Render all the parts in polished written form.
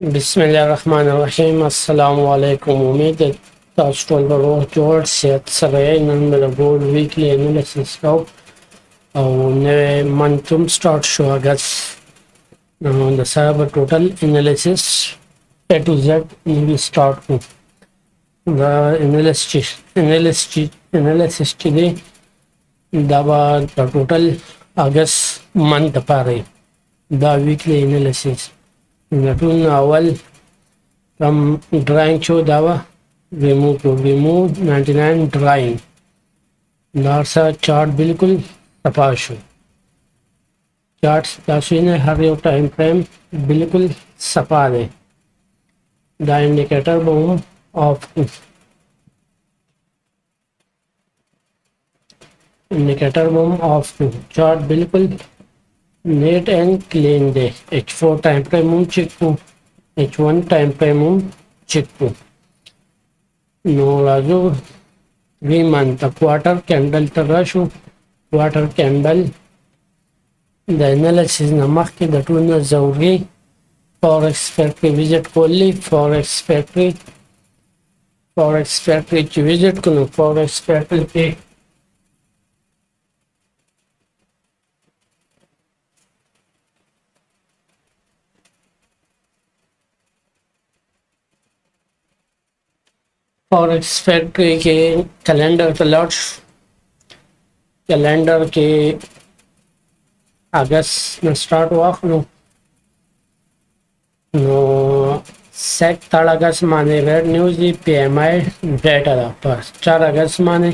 बिस्मिल्लाहिर्रहमानिर्रहीम अस्सलामु अलैकुम। उम्मीद है ताज टोल बरोह जोड़ सेहत सरे नन मेरा गोल्ड वीकली एनालिसिस को और नए मंथम स्टार्ट शो अगस द साहब total analysis A to Z वी स्टार्ट को द एनालिसिस today दबा द टोटल अगस्त मंथ पारे द वीकली एनालिसिस नटून अवल from drawing show dawa remove 99 drawing नारसा चार्ट बिल्कुल सफाशु चार्ट तासीन हर एक टाइम फ्रेम बिल्कुल सफा दे द इंडिकेटर बूम ऑफ चार्ट बिल्कुल नेट एंड क्लीन दे H4 टाइम फ्रेम चिक्कू H1 टाइम फ्रेम चिक्कू नो राजू वी मंथ क्वार्टर कैंडल तरशु क्वार्टर कैंडल द एनालिसिस नमक की दटून जरूरी फॉरेक्स फैक्ट्री विजिट कोली फॉरेक्स फैक्ट्री की विजिट करूँ फॉरेक्स फैक्ट्री पे फॉरेक्स फैक्ट्री के कैलेंडर अलर्ट कैलेंडर के अगस्त में स्टार्ट हुआ नो सेक 3 अगस्त माने रेड न्यूज़ दी PMI डेटा था पर 4 अगस्त माने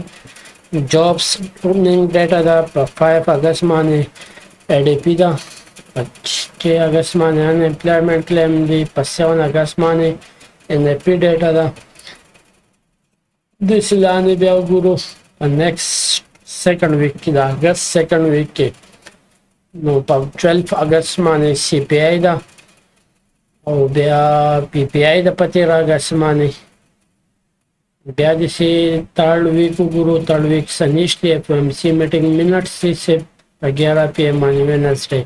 जॉब्स ओपनिंग डेटा था पर 5 अगस्त माने ADP था 6 अगस्त माने अनएम्प्लॉयमेंट क्लेम दी पर 7 अगस्त माने NFP डेटा था दिस लाने बिया गुरु नेक्स्ट सेकंड वीक की अगस्त सेकंड वीक के नो पर 12 अगस्त माने CPI था और बिया PPI था 15 अगस्त माने बिया जैसे थर्ड वीक सनिश थे FOMC मीटिंग मिनट्स से 11 PM माने वेडनेसडे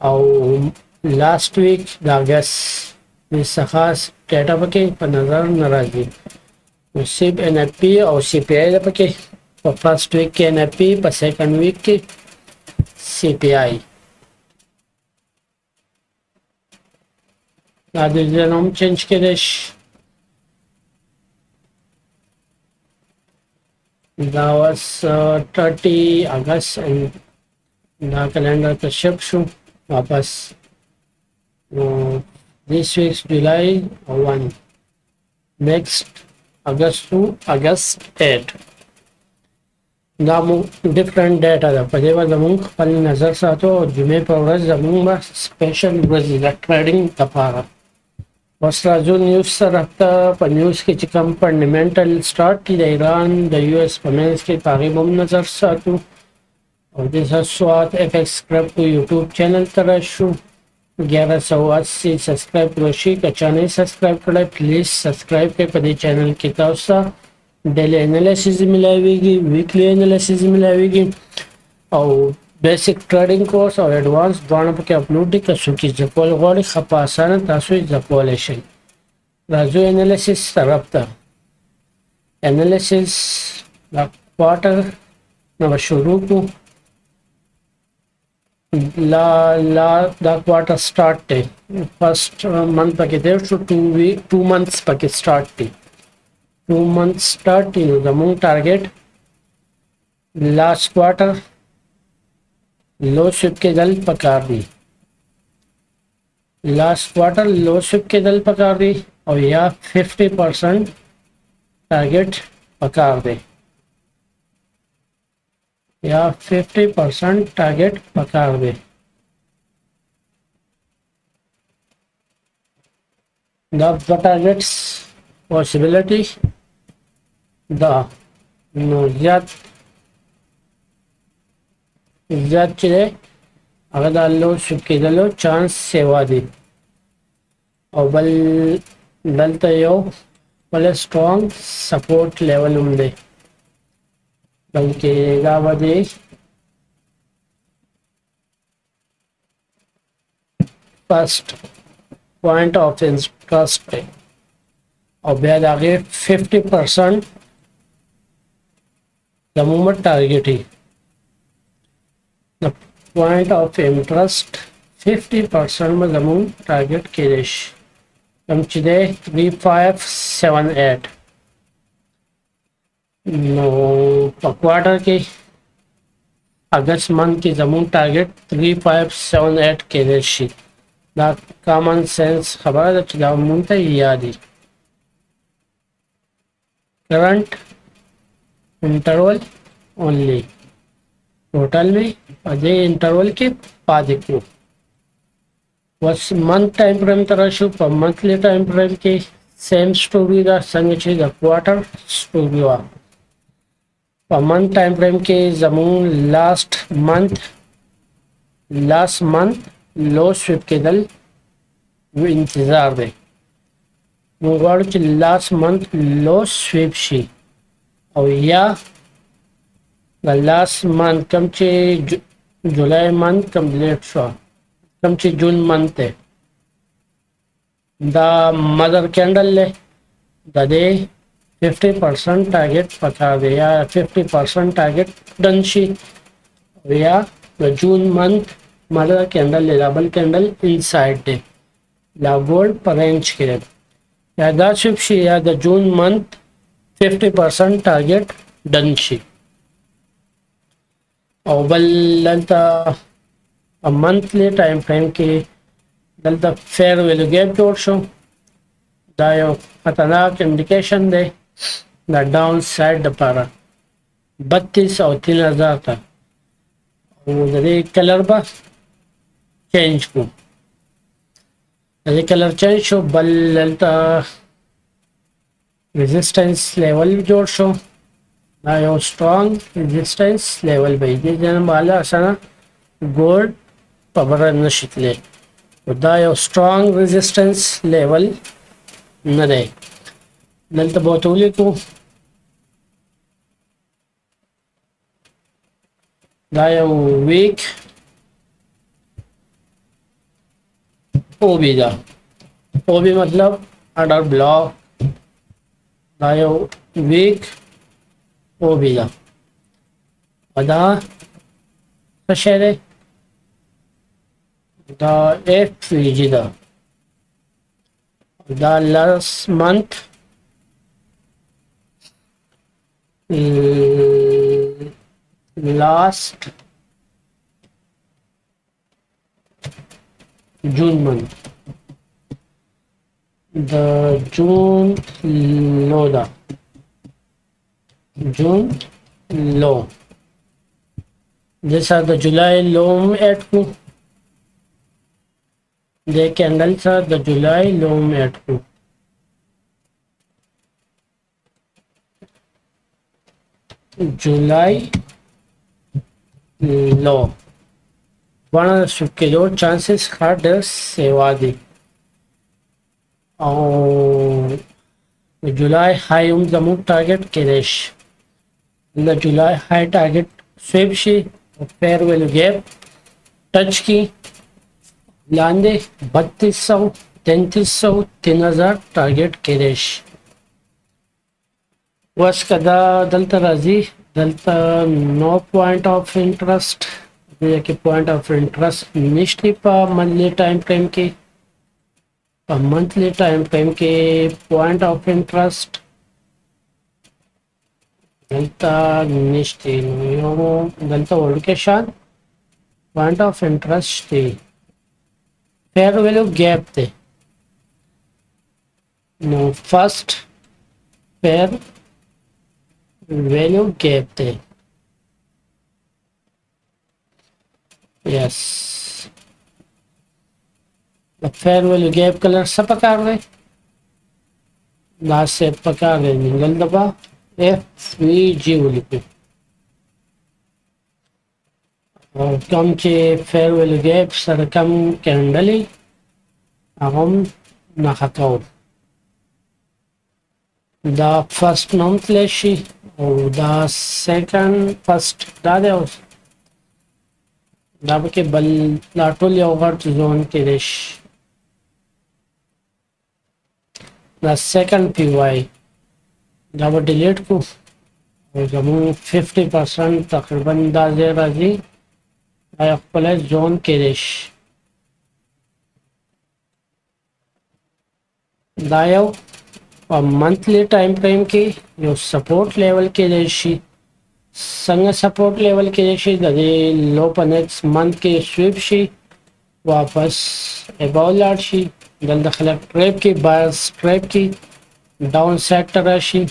और लास्ट वीक अगस्त में खास डेटा पके पर नजर नाराजगी सिर्फ NFP और CPI पके पर फर्स्ट वीक के NFP पर सेकंड वीक के CPI हम चेंज के देश that was 30 August and the calendar का शिफ्ट शू वापस this week's July 1 next August to August 8 Damu different data था पदेवा जमूं पल नजर सातो जुमे पर वर्ष जमूं बा स्पेशल वर्ष ट्रेडिंग तपारा बस राजू न्यूज़ सर रखता पर न्यूज़ के चिकम fundamental start Iran the US payments के तारीबों नजर सातो और जैसा स्वाद FX क्रिप्टो यूट्यूब चैनल तरशु 1180 सब्सक्राइब रोशी कच्चा नहीं सब्सक्राइब करे प्लीज सब्सक्राइब के पदी चैनल की तरफ से डेली एनालिसिस मिलाएगी वीकली एनालिसिस मिलाएगी और बेसिक ट्रेडिंग कोर्स और एडवांस बाण के अपलोड कर सुकी जकोल गोड़ी खपासान तासु जकोलेशन राजू एनालिसिस तरफता एनालिसिस क्वार्टर नव शुरू को द क्वार्टर स्टार्ट थे फर्स्ट मंथ पके दे टू 2 मंथ्स पके स्टार्ट थी 2 months start in the moon target last quarter low शिप के दल पकार दी लास्ट क्वार्टर लो शिप के दल पकार दी और या 50% टारगेट पकार दे या 50% टारगेट पकार दे the targets possibility the नो ज्यादा चले अगर डालो सुके दलो चांस सेवा दी और बल तयो बल स्ट्रॉन्ग सपोर्ट लेवल उम्दे बल्कि गावदे फर्स्ट पॉइंट ऑफ इंटरेस्ट पे और ब्याज आगे 50% जमूमत टारगेट ही द पॉइंट ऑफ इंटरेस्ट 50% में जमूम टारगेट केरेश हम चिदे 3578 नो क्वार्टर के अगस्त मंथ की जमूम टारगेट 3578 केरेश दा कॉमन सेंस खबर है तो मुंता याद करंट इंटरवल ओनली टोटल में अదే इंटरवल के पादिकु बस मंथ टाइम फ्रेम तरह पर मंथली टाइम फ्रेम के सेम स्टोरी दा संग छे द क्वार्टर स्टोरी वा पर मंथ टाइम फ्रेम के जमून लास्ट मंथ लो स्विप के दल वो इंतजार दे मुगाड़ के लास्ट मंथ लो स्विप शी और या the last month कम चे जुलाई मंथ कंप्लीट शो कम चे जून मंथ है द मदर कैंडल ले दे 50% टारगेट पका दे या 50% टारगेट डन शी या द जून मंथ मदर कैंडल ले डबल कैंडल इनसाइड दे ला गोल्ड परेंज करे या द शिप शी या द जून मंथ 50% टारगेट डन शी और बल्लता मंथली टाइम फ्रेम के दलता फेयर वैल्यू गैप जोड़ शो दायो खतरनाक इंडिकेशन दे द डाउन साइड पारा 32 और 3000 तक वो कलर बा चेंज को कलर चेंज शो बल्लता रेजिस्टेंस लेवल जोड़ शो दायो स्ट्रॉन्ग रेजिस्टेंस लेवल बैठे जन बाला असना गोल्ड पबर नशितले दायो स्ट्रॉन्ग रेजिस्टेंस लेवल न दे नल तो बोतोली को दायो वीक ओबी दा ओबी मतलब अंडर ब्लॉक दायो वीक ओबीला अदा कशेरे दा एफ दा last month last June month द जून लो दा जून लो जैसा द जुलाई लो में ऐड को दे कैंडल सा द जुलाई लो में ऐड को जुलाई लो वन के जो चांसेस हार्ड सेवा दी और जुलाई हाई जमू टारगेट केरेश द जुलाई हाई टारगेट स्विप शी फेयर वैल्यू गैप टच की लांदे 3200 3300 3000 टारगेट केरेश वस कदा दलता राजी दलता नो पॉइंट ऑफ इंटरेस्ट के पॉइंट ऑफ इंटरेस्ट निश्चित मंथली टाइम फ्रेम के मंथली टाइम फ्रेम के पॉइंट ऑफ इंटरेस्ट दलता निश्चित दलता ओल्केशन पॉइंट ऑफ इंटरेस्ट थी फेयर वैल्यू गैप थे नो फर्स्ट फेयर वैल्यू गैप थे yes fair value gap colour सब पका रहे लास्ट से पका रहे निगल दबा एफ वी जी लिखे और कम चे फेयर वैल्यू गैप सर कम कैंडली हम ना खताओ दा फर्स्ट मंथ लेशी और दा सेकंड फर्स्ट दा दे दा के बल लाटोल या ओवर जोन के देश دا سیکنډ پی وای دا به ډیلیټ کو او زموږ 50% تقریبا دا ځای راځي دا خپل زون کې دی دا یو په منثلی ټایم فریم کې یو سپورټ لیول کې دی شي څنګه سپورټ لیول کې دی شي د دې لو په نیکسټ منث کې سویپ شي واپس اباو لاړ شي دلته خلک ټریپ کې بایرز ټریپ کې ډاون سیکټر راشي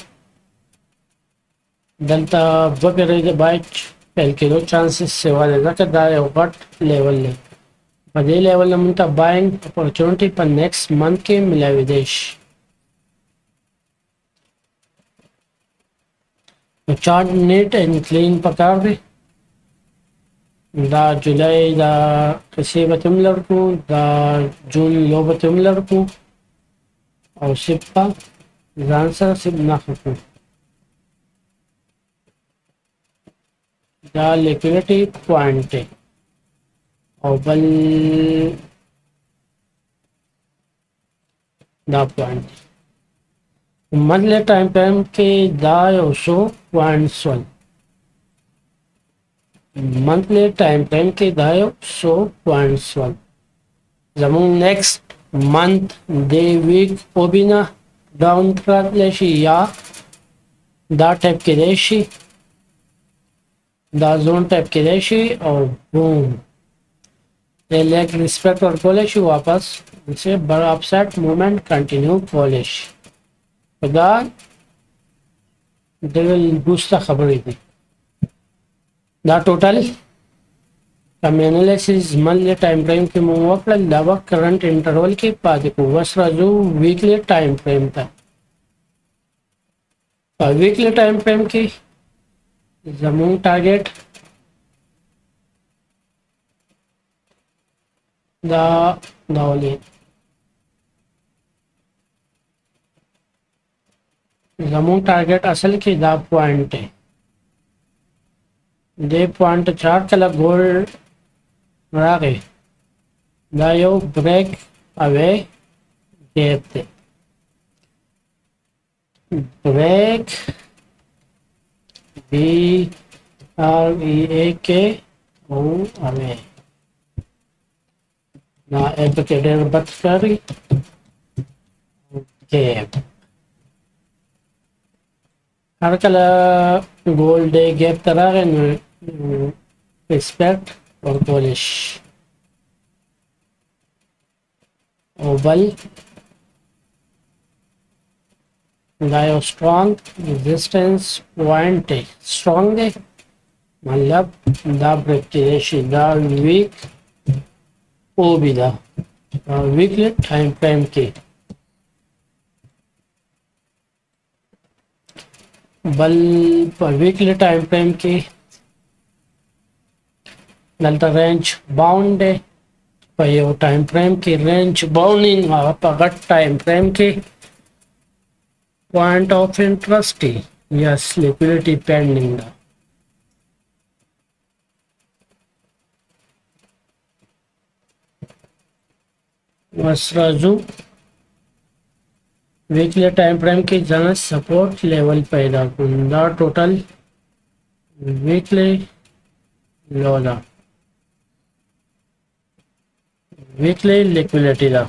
دلته وګړي د بایټ فیل کېدو چانسز سیوا دی ځکه دا یو غټ لیول دی په دې لیول موږ ته بایینګ اپورچونټي په نیکسټ منث کې ملاوي شي نو چارټ نیټ اینڈ کلین پکار دی دا جولای دا کسی به تم لړکو دا جون لو به تم لړکو او سپا ځان سره سب نه خپو دا لیکویډیټي پوینټ او بل دا پوینټ منثلی ټایم فریم کې دا یو شو 0.1 منثلی ټایم فریم کې دا یو شو 0.1 زموږ نیکسټ منث دی ویک او بنا ډاون تراتلی شي یا دا ټایپ کېدی شي دا زون ټایپ کېدی شي او بوم د لیگ ریسپیکټ ورکولی شي واپس سے بر اپسیټ موومنټ کنټینیو کولی شي دا د بوسته خبرې دي دا ټوټل کم انالیسیس منثلی ټایم فریم کې مو وکړل دا وخت کرنٹ انټرول کې پاتې کو وس راځو ویکلی ټایم فریم ته په ویکلی ټایم فریم کې زموږ ټارګټ دا ولې زموږ ټارګټ اصل کې دا پوینټ دی دې پوینټ چار کله ګولډ راغی دا یو بریک اوے گیپ دی بریک بی آر ای اے کے او اوے نا ایڈوکیٹر بات کری گیپ هر کله ګولډ ګیپ ته راغی نو ایکسپیکټ ورکولی شي او بل دا یو سټرانګ ریزسټنس پوینټ دی سټرانګ دی مطلب دا بریک کېدی شي دا ویک او بي دا ویکلی ټایم فریم کې بل په ویکلی ټایم فریم کې دلته رینج باونډ دی په یو ټایم فریم کې رینج باونډینګ هغه په غټ ټایم فریم کې پوینټ آف انټرسټ دی یس لیکویډیټي پینډینګ ده بس راځو ویکلی ټایم فریم کې ځان سپورټ لیول پیدا کوم دا ټوټل ویکلی لو ده ویکلی لیکویډیټي ده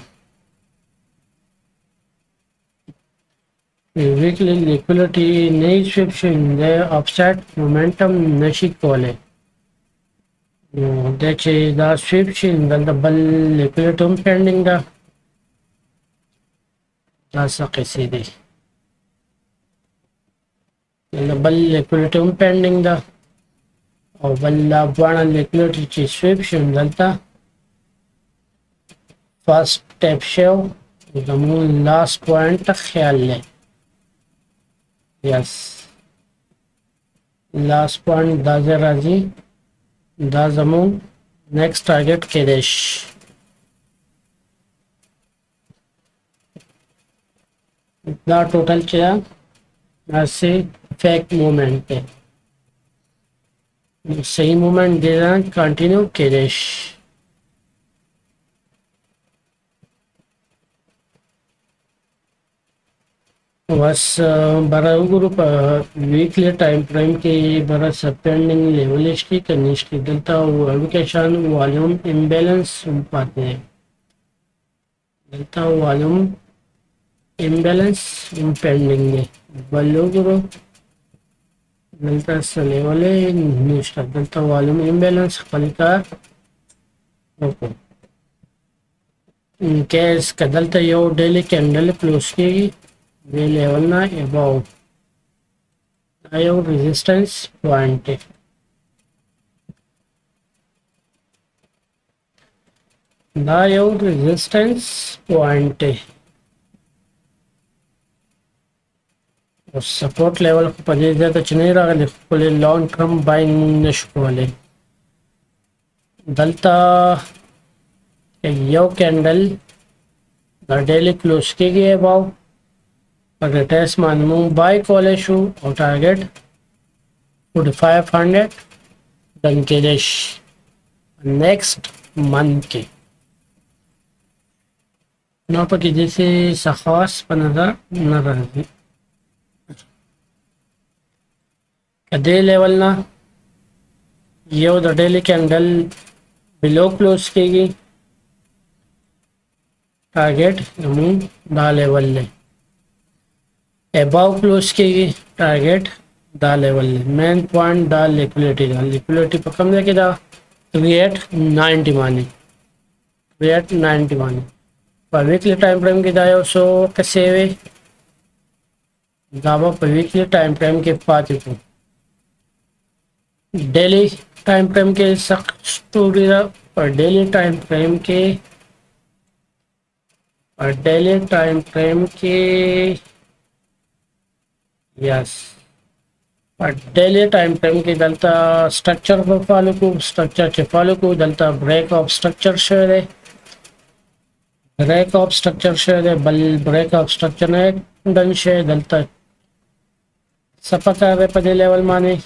ویکلی لیکویډیټي نه سویپ شي د افسیټ مومنټم نشي کولی نو دا چې دا سویپ شي دلته بل لیکویډیټي هم پینډینګ ده دا څه قصې دي بل لیکویډیټي هم پینډینګ ده او بل دا دواړه لیکویډیټي چې سویپ شي دلته فرست ټیپ شو زموږ لاست پوینټ ته خیال دی یس لاست پوینټ دا ځای راځي دا زموږ نیکسټ ټارګټ کېدی شي دا ټوټل چې داسې فیک مومنټ دی صحیح مومنټ دی کنټینیو کېدی شي बस bara group weekly time frame के bara subtending level की कनिष्ठ delta vacation volume imbalance पाते हैं delta volume imbalance impending है value group delta level निष्ठ delta volume imbalance फलिका ओके in case का delta यो daily candle close की ये level ना above आयो resistance point है ना यो resistance point है और सपोर्ट लेवल को पजे ज्यादा नहीं रहा बोले लॉन्ग टर्म बाइंग नशको वाले दलता यो कैंडल डेली क्लोज के गए बाव पर टेस्ट मानू बाय कॉलेज और टारगेट 4500 डन के देश नेक्स्ट मंथ के ना पर कि जैसे सखास पनजा न रही डे लेवल ना ये the daily candle below close की टारगेट दा लेवल ले अबव क्लोज की टारगेट दा लेवल ले मेन पॉइंट दा लिक्विडिटी पर कम लेके दा 3890 मानी 3890 मानी पर वीकली टाइम फ्रेम की दायो सो कैसे वे दावा पर वीकली टाइम फ्रेम के पाते को डेली टाइम फ्रेम के स्टोरी और डेली टाइम फ्रेम के यस और डेली टाइम फ्रेम के दलता स्ट्रक्चर को फॉलो को स्ट्रक्चर के फॉलो को दलता ब्रेक ऑफ स्ट्रक्चर शेयर है बल ब्रेक ऑफ स्ट्रक्चर ने डन शेयर दलता सपका वे पदे लेवल माने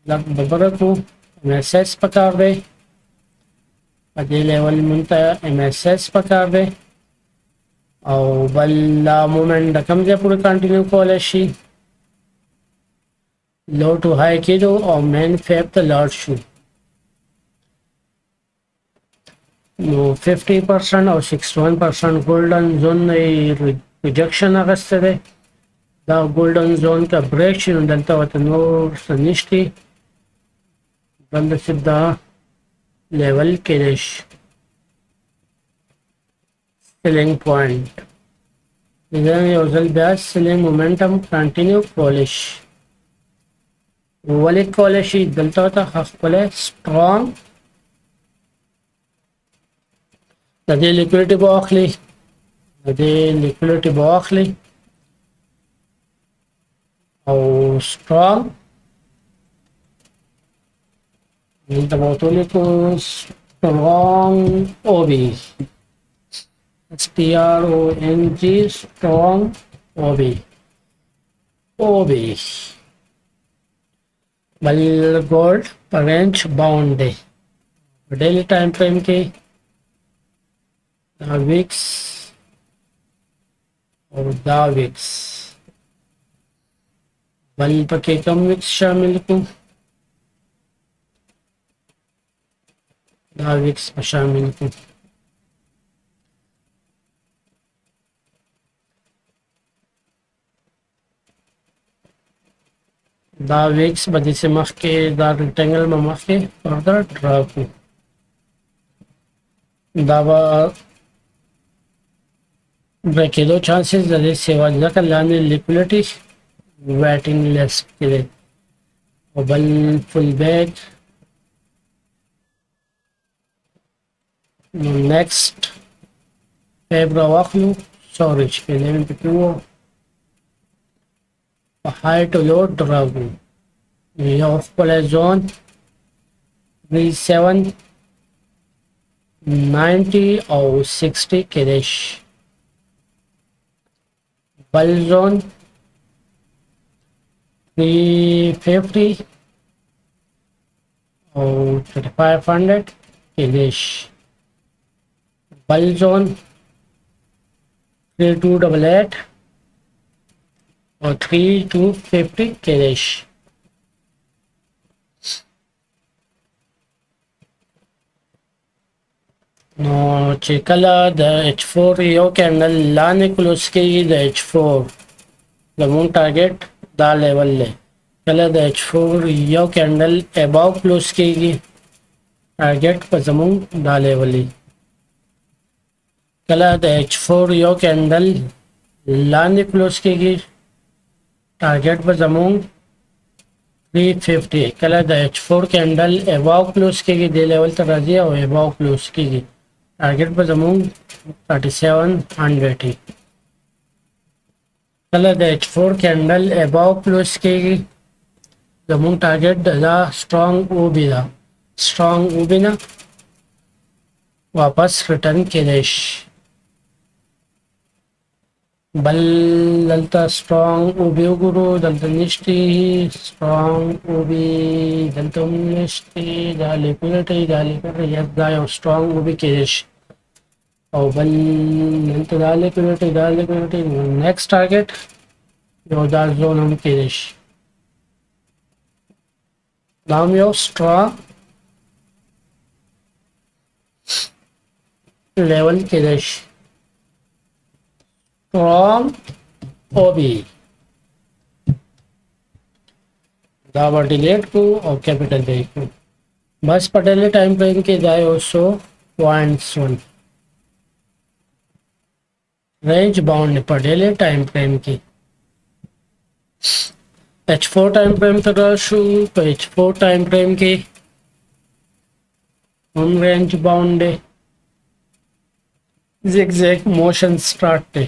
लग बबरकू एमएसएस पकार दे पदे लेवल मुंता एमएसएस पकार दे और बल्ला मोमेंट रकम जे पूरे कंटिन्यू कॉलेशी लो टू हाई की दो और मेन फेप द लॉर्ड शू नो 50% और 61% golden zone rejection August they the golden zone का ब्रेक शुरू डलता हुआ नोर सनिष्ठी बंद सिद्धा लेवल केश सेलिंग पॉइंट इधर योजल ब्याज सेलिंग मोमेंटम कंटिन्यू पॉलिश वाले कॉलेज डलता होता हाफ पले स्ट्रॉन्ग नदी लिक्विडिटी बॉक्ली और strong strong OB STRONG strong OB बल गोल्ड रेंज बाउंड है डेली टाइम फ्रेम के विक्स और दाविक्स बल पके कम विक्स शामिल को दाविक्स शामिल को दाविक्स बदी से मख के दा रेक्टेंगल में मख के फर्दर ड्रा को दावा ब्रेक दो चांसेस जल्दी सेवा जगह लाने लिक्विडिटी वेटिंग लिस्ट के लिए और बल फुल बैक नेक्स्ट फेब्रा वाखलू स्टोरेज के लेवल पे क्यों हाई टू लो ड्रागू ये ऑफ प्ले जोन 3790 और 60 के देश बल जोन 350 और 3500 के देश बल जोन 3288 or 3 to 50 कैश. No, چې کله د H4 یو کینډل لاندې کلوز کېږي د H4 زموږ ټارګټ دا لیول دی. کله د H4 یو کینډل اباو کلوز کېږي ټارګټ په زموږ دا لیول دی. کله د H4 یو کینډل لاندې کلوز کېږي ټارګټ په زموږ 350. کله د H4 کینډل اباو کلوز کېږي د لیول ته راځي او اباو کلوز کېږي ټارګټ په زموږ 3700. کله د H4 کینډل اباو کلوز کېږي زموږ ټارګټ دا سترونګ اوبی ده. سترونګ اوبی نه واپس ریټرن کېدای شي. بل دلته سترونګ اوبی وګورو دلته نشته. سترونګ اوبی دلته هم نشته. دا لیکولیټي دا یو سترونګ اوبی کېدای شي او بل دلته دا لیکولیټي نیکسټ ټارګټ یو دا زون هم کېدای شي. دا هم یو سترونګ لیول کېدای شي. from OB دا به ډیلیټ کو او کیپیټل دی کو بس په ډیلی ټایم فریم کې دا یو 100.1 رینج باونډ په ډیلی ټایم فریم کې. H4 ټایم فریم ته راشو. په H4 ټایم فریم کې هم رینج باونډ دی. zigzag motion start دی.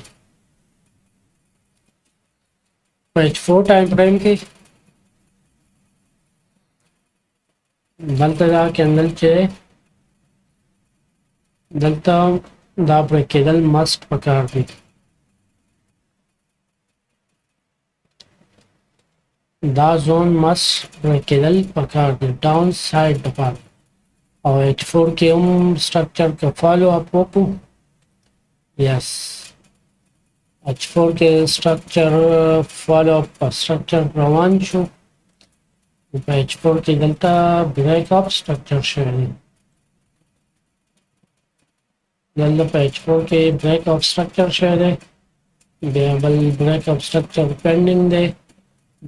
په H4 ټایم فریم کې دلته دا کینډل چې دلته دا بریک کېدل مست پکار دی. دا زون مست بریک کېدل پکار دی ډاون ساید لپاره او H4 کې هم سټرکچر کې فالو اپ وکړو. یس H4 के structure follow up structure روان شو. په H4 کې دلته break up structure شوی. دلته په H4 کې break up structure شوی دی. بیا بل break up structure پینډینګ دی.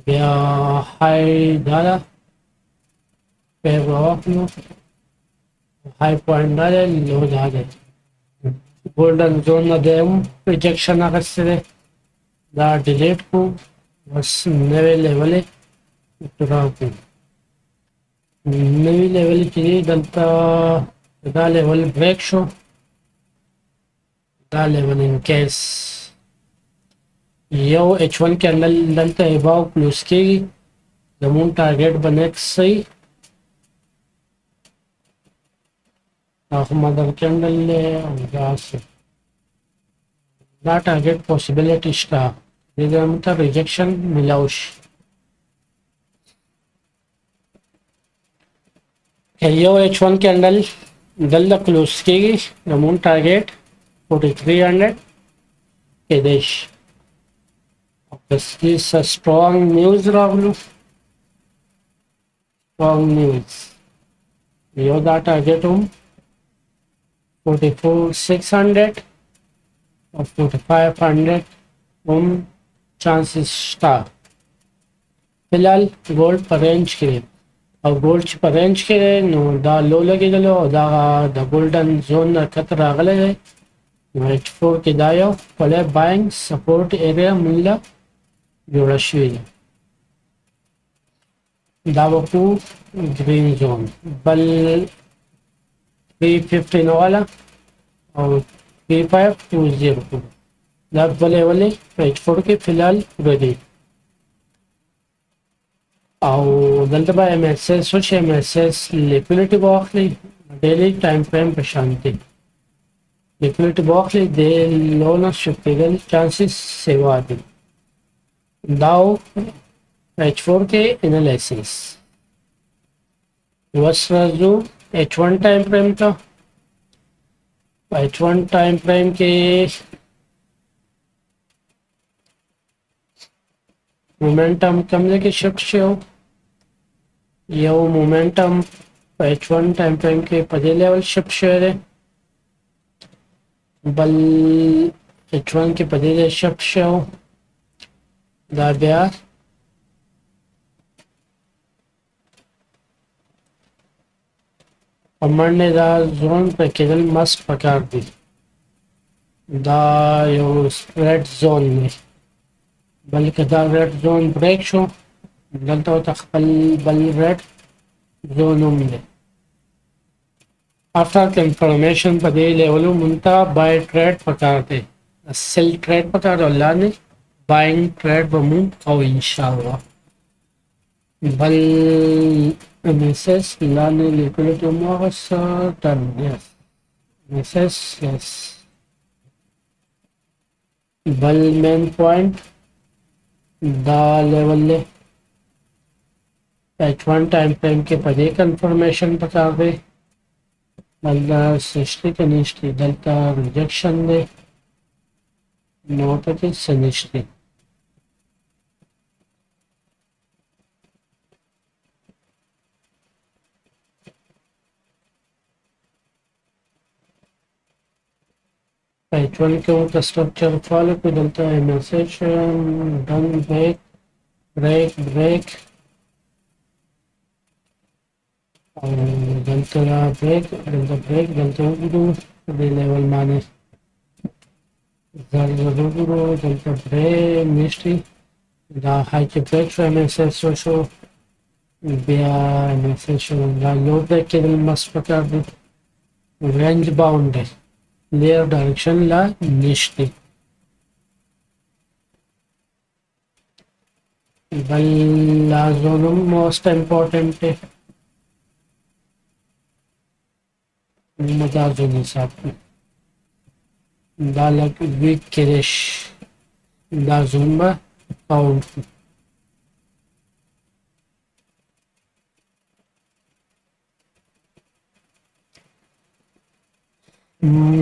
بیا های دا په واخلو های پوینټ دا لو دا دی. golden zone نه دی ریجیکشن اخیستی دی. دا ډیلیټ کو بس نوی لیول ډرا کو. نوی لیول چې دلته دا لیول بریک شو. دا لیول ان کیس یو H1 کینډل دلته اباو کلوز کېږي زموږ ټارګټ به نیکسټ صحیح مدر کینډل دی او داسې دا ټارګټ پوسیبلیټي شته دې موږ ته ریجیکشن میلاو شي. که یو H1 کینډل دلته کلوز کېږي زموږ ټارګټ 4300 کېدای شي. obviously strong news راغلو. strong news یو دا ټارګټ هم 44,600 or 4500 هم chances شته. فلحال ګولډ په رینج کې او ګولډ چې په رینج کې نو دا لو لګېدلو او دا د ګولډن زون نه کتر راغلی دی. نو H4 کې دا یو پلی باینګ سپورټ ایریا موږ جوړه شوې ده. دا به په ګرین زون بل 315 والا او 3520 دا بلې ولې په H4 کې فلحال ردی او دلته به MSS او MSS لیکولیټي واخلي ډیلی ټایم فریم په شانتي لیکولیټي واخلي د لونه شپږل چانسز سیوا دي. داو H4 کې انالیسیس وسرزو H1 ټایم فریم ته. H1 ټایم فریم کې مومنټم کوم ځای کې شفت شو یو مومنټم په H1 ټایم فریم کې په دې لیول شفت شوی دی بل H1 کې په دې ځای شفت شو دا بیا په منډه دا زون په کېدل مست پکار دی دا یو ریډ زون دی بلکې دا ریډ زون بریک شو دلته ورته خپل بل ریډ زون هم دی after confirmation په دې لیولو مونږ باي ټریډ پکار دی سیل ټریډ پکار دی لاندې buying ټریډ به مونږ او ان شاء الله بل MSS لاندې لیکلو ته مو هغه ټرن یس MSS یس بل مین پوینټ دا لیول له H1 ټایم فریم کې په دې کنفرمیشن پکار دی دلته سشتي که نشتي دلته ریجکشن دی نو پکې څه نشتي H1 کې ورته سټرکچر فالو کړو دلته MSH ډن break او دلته break دلته وګورو دې لیول باندې ضرور وګورو دلته break نشتی دا هاي کې break شو MSH شو بیا MSH دا لو break کې مست پکار دی range bound دی layer direction la nishti bal la zone most important है मजा zone हिसाब da lag weak kirish da zone ba count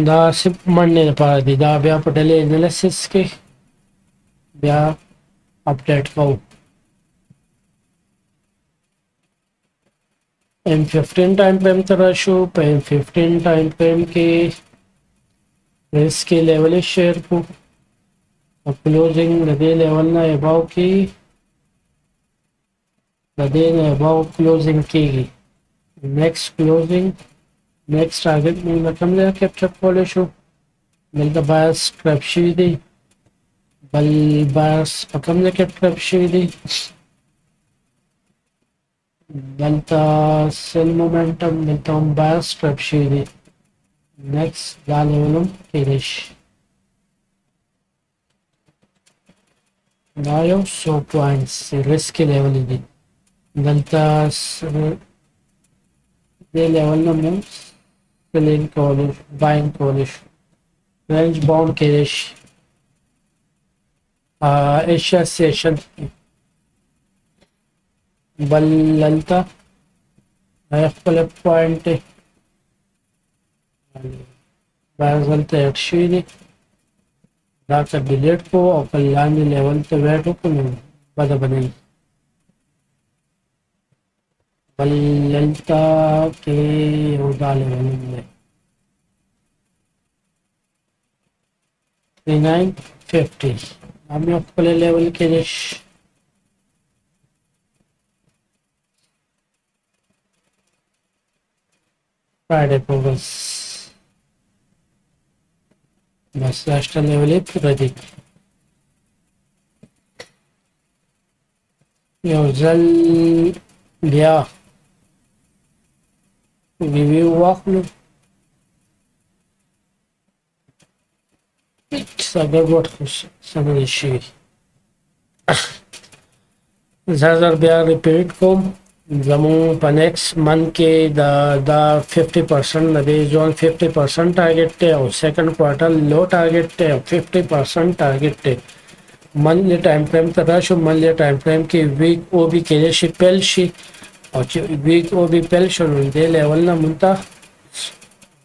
دا سپ منډه لپاره دی دا بیا په ډلې انالیسس کې بیا اپډیټ کوو M15 ټایم فریم ته راشو په M15 ټایم فریم کې ریسک لیول شیر کو کلوزینګ د دې لیول نه اباو کې د دې نه اباو کلوزینګ کېږي نیکسټ کلوزینګ next target موږ کوم ځای کیپچر کولای شو دلته بایس ټریپ شوی دی بل بایس په کوم ځای کې ټریپ شوی دی دلته سیل مومنټم دلته هم بایس ټریپ شوی دی نیکسټ دا لیول هم کېدای شي دا یو څو پوینټس ریسک لیول دی دلته دې لیول نه موږ selling کولی buying کولی range bound کېدای شي ایشیا سیشن بل دلته خپل پوینټ دی باید دلته ایډ شوي دي دا که ډیلیټ کړو او په لاندې لیول ته ویټ وکړو نو بده به نه وي بل دلته کې یو دا لیول دی 3950 هم یو خپل لیول کې دی فرایډے په ورځ بس لاسټه لیول یې پوره دی یو ځل بیا ریویو واخلو څه ګډوډ خو څه نه دی شوي زر بیا ریپیټ کوم زموږ په نیکسټ منث کې دا 50% د دې زون 50% ټارګټ دی او سیکنډ کوارټر لو ټارګټ دی او 50% ټارګټ دی منثلی ټایم فریم ته راشو منثلی ټایم فریم کې ویک او بي کېدای شي پیل شي او چې ویک او بي پیل شو نو دې لیول نه مونږ ته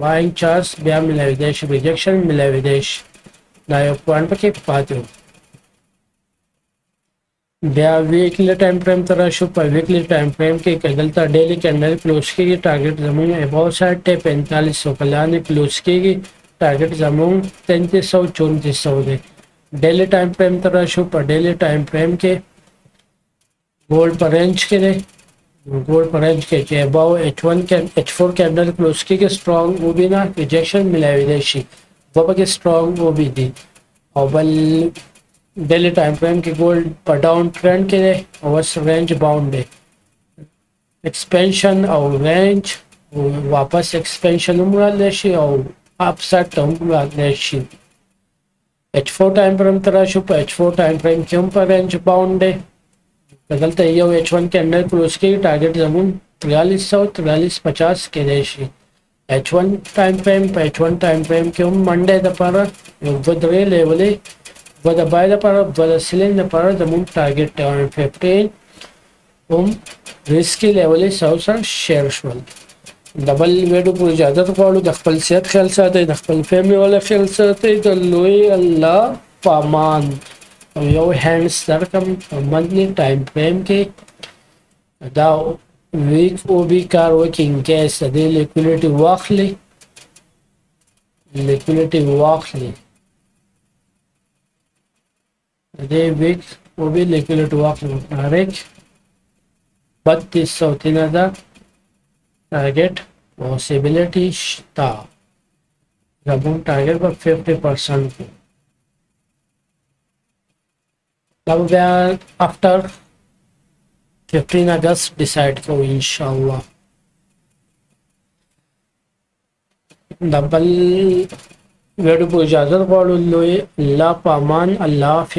بایینګ چانس بیا ملاویدای شي ریجکشن ملاویدای شي دا یو پوینټ پکې پاتې و बया weekly time frame तरह शो पर weekly time frame के कदलता daily candle close की टारगेट जमून अबाउट 4500 कल्याणी क्लोज की टारगेट जमून 3300 दे डेली टाइम फ्रेम तरह शो पर डेली टाइम फ्रेम के गोल्ड पर रेंज के दे गोल्ड पर रेंज के अबाउ H1 कैन H4 कैंडल क्लोज की स्ट्रॉन्ग वो भी ना रिजेक्शन मिला विदेशी वो के स्ट्रॉन्ग वो भी दी और बल डेली टाइम फ्रेम के गोल्ड पर डाउन ट्रेंड के और रेंज बाउंड है एक्सपेंशन और रेंज वापस एक्सपेंशन उम्र लेशी और अपसाइड उम्र लेशी H4 टाइम फ्रेम तरह शुप H4 टाइम फ्रेम के ऊपर रेंज बाउंड है बदलता ये H1 के अंदर क्लोज की टारगेट जमून 4350 के देशी H1 टाइम फ्रेम के मंडे दपारा वदरे लेवल वद बाय दपारा वद सिलिंग दपारा जमून टारगेट 15 risky level Sausar share shovel double वेडो पूरी इजाजत वालों दखल सेहत ख्याल साथे दखल फैमिली वाला ख्याल साथे तो लोई अल्लाह पामान यो हैंड्स दरकम मंथली टाइम फ्रेम के दा वीक ओ बी कार वर्किंग कैस दे लिक्विडिटी वाकली दे वीक ओ बी लिक्विडिटी वाकली तारीख 3200 टारगेट पॉसिबिलिटी था जब टारगेट पर 50% तब आफ्टर 15 अगस्त डिसाइड करो इंशाल्लाह डबल वेडू इजाजत वालों अल्लाह पामान अल्लाह